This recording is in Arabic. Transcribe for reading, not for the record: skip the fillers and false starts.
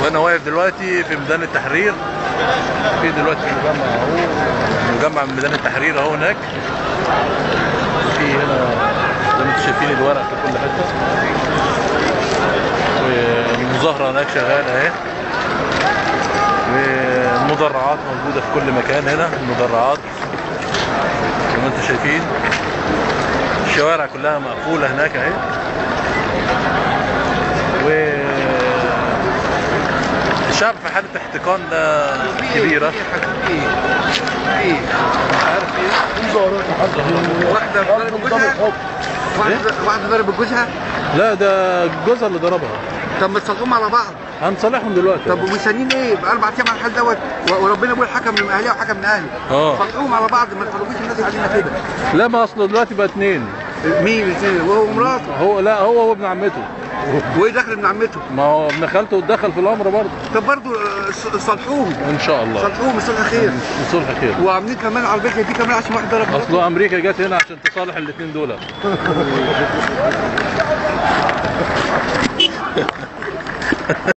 وانا واقف دلوقتي في ميدان التحرير. في دلوقتي مجمع اهو، مجمع من ميدان التحرير اهو هناك. في هنا زي ما انتم شايفين الورق في كل حته، والمظاهره هناك شغاله اهي، والمدرعات موجوده في كل مكان. هنا المدرعات زي ما انتم شايفين، الشوارع كلها مقفوله هناك اهي. الشعب في حالة احتقان كبيرة. مش عارف ايه. واحدة ضربت جوزها؟ لا ده جوزها اللي ضربها. طب ما تصلحوهم على بعض. هنصالحهم دلوقتي. طب ومستنيين ايه؟ بقى 4 ايام على الحال دوت، وربنا يقول حكم من اهلها وحكم من اهلي. صلحوهم على بعض، ما تخلوش الناس علينا كده. لا ما اصله دلوقتي بقى 2. مين الاثنين؟ وهو ومراته؟ هو لا هو وابن عمته. وايه دخل ابن عمته؟ ما هو ابن خالته اتدخل في الامر برضه. طب برضه صلحوهم ان شاء الله. صلحوهم صلح خير. صلح خير. وعاملين كمان عربيه دي كمان عشان واحد ضرب. اصله امريكا جت هنا عشان تصالح الاثنين دول.